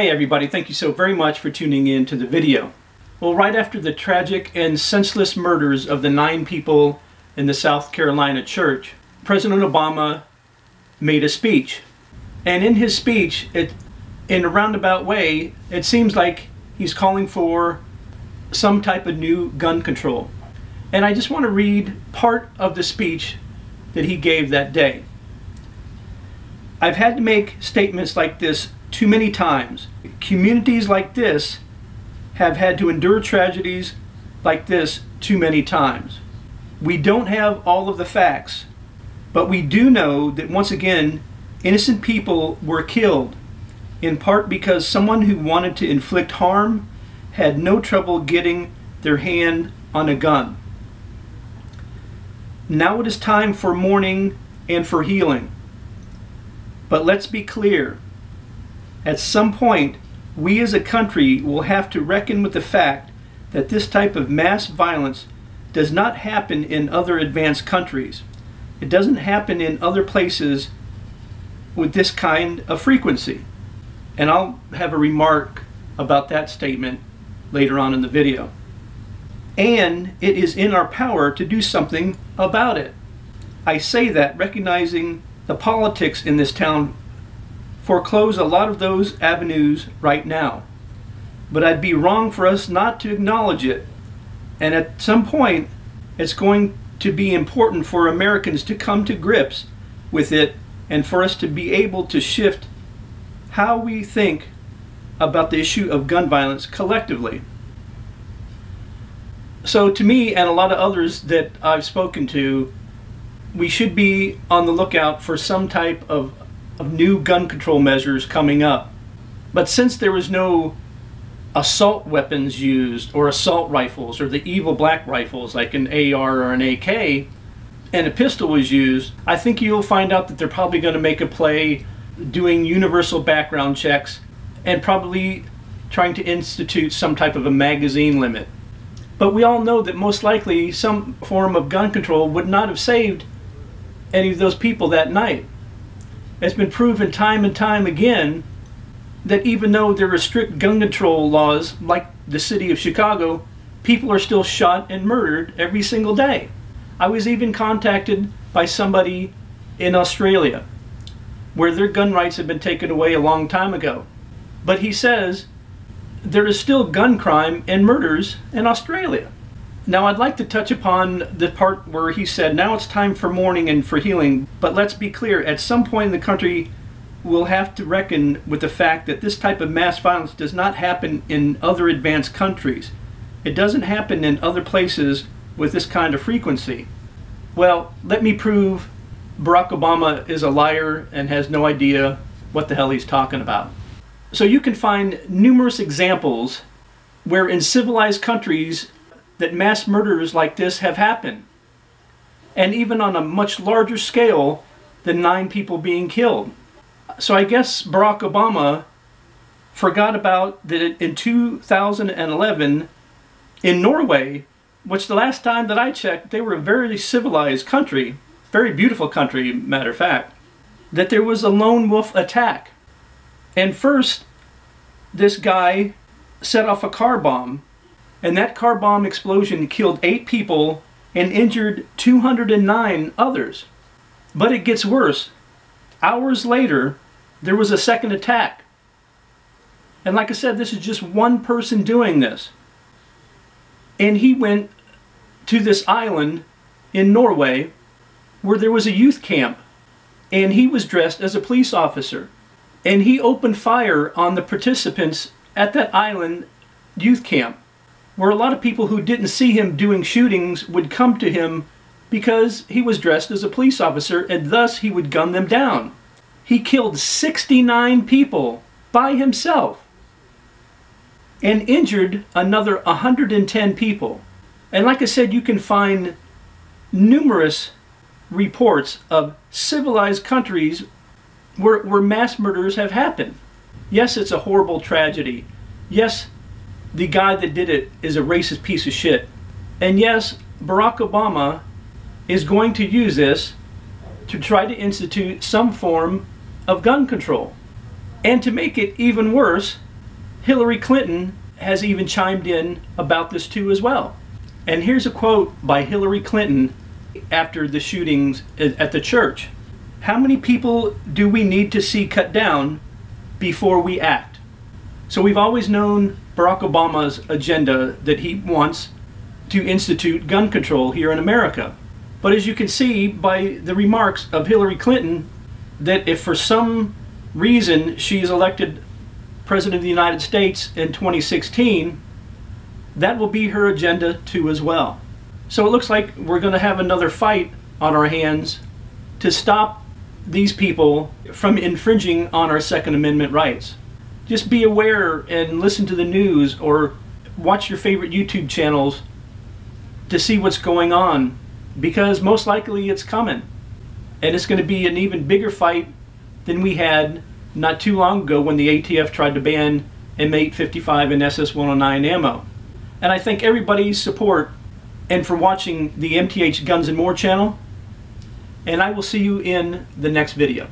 Hey everybody, thank you so very much for tuning in to the video. Well, right after the tragic and senseless murders of the 9 people in the South Carolina church, President Obama made a speech. And in his speech, in a roundabout way, it seems like he's calling for some type of new gun control. And I just want to read part of the speech that he gave that day. I've had to make statements like this too many times. Communities like this have had to endure tragedies like this too many times. We don't have all of the facts, but we do know that once again, innocent people were killed, in part because someone who wanted to inflict harm had no trouble getting their hand on a gun. Now it is time for mourning and for healing. But let's be clear. At some point, we as a country will have to reckon with the fact that this type of mass violence does not happen in other advanced countries. It doesn't happen in other places with this kind of frequency. And I'll have a remark about that statement later on in the video. And it is in our power to do something about it. I say that recognizing the politics in this town foreclose a lot of those avenues right now. But I'd be wrong for us not to acknowledge it. And at some point, it's going to be important for Americans to come to grips with it and for us to be able to shift how we think about the issue of gun violence collectively. So to me and a lot of others that I've spoken to, we should be on the lookout for some type of new gun control measures coming up. But since there was no assault weapons used, or assault rifles, or the evil black rifles like an AR or an AK, and a pistol was used, I think you'll find out that they're probably going to make a play doing universal background checks and probably trying to institute some type of a magazine limit. But we all know that most likely some form of gun control would not have saved any of those people that night. It's been proven time and time again that even though there are strict gun control laws, like the city of Chicago, people are still shot and murdered every single day. I was even contacted by somebody in Australia where their gun rights had been taken away a long time ago. But he says there is still gun crime and murders in Australia. Now I'd like to touch upon the part where he said, now it's time for mourning and for healing, but let's be clear, at some point in the country we'll have to reckon with the fact that this type of mass violence does not happen in other advanced countries. It doesn't happen in other places with this kind of frequency. Well, let me prove Barack Obama is a liar and has no idea what the hell he's talking about. So you can find numerous examples where in civilized countries that mass murders like this have happened, and even on a much larger scale than 9 people being killed. So I guess Barack Obama forgot about that in 2011 in Norway, which the last time that I checked, they were a very civilized country, very beautiful country, matter of fact, that there was a lone wolf attack. And first, this guy set off a car bomb, and that car bomb explosion killed 8 people and injured 209 others. But it gets worse. Hours later, there was a second attack. And like I said, this is just one person doing this. And he went to this island in Norway where there was a youth camp. And he was dressed as a police officer. And he opened fire on the participants at that island youth camp, where a lot of people who didn't see him doing shootings would come to him because he was dressed as a police officer, and thus he would gun them down. He killed 69 people by himself and injured another 110 people. And like I said, you can find numerous reports of civilized countries where mass murders have happened. Yes, it's a horrible tragedy. Yes, the guy that did it is a racist piece of shit. And yes, Barack Obama is going to use this to try to institute some form of gun control. And to make it even worse, Hillary Clinton has even chimed in about this too as well. And here's a quote by Hillary Clinton after the shootings at the church. "How many people do we need to see cut down before we act?" So we've always known Barack Obama's agenda, that he wants to institute gun control here in America. But as you can see by the remarks of Hillary Clinton, that if for some reason she is elected President of the United States in 2016, that will be her agenda too as well. So it looks like we're going to have another fight on our hands to stop these people from infringing on our Second Amendment rights. Just be aware and listen to the news or watch your favorite YouTube channels to see what's going on, because most likely it's coming. And it's going to be an even bigger fight than we had not too long ago when the ATF tried to ban M855 and SS109 ammo. And I thank everybody's support and for watching the MTH Guns and More channel. And I will see you in the next video.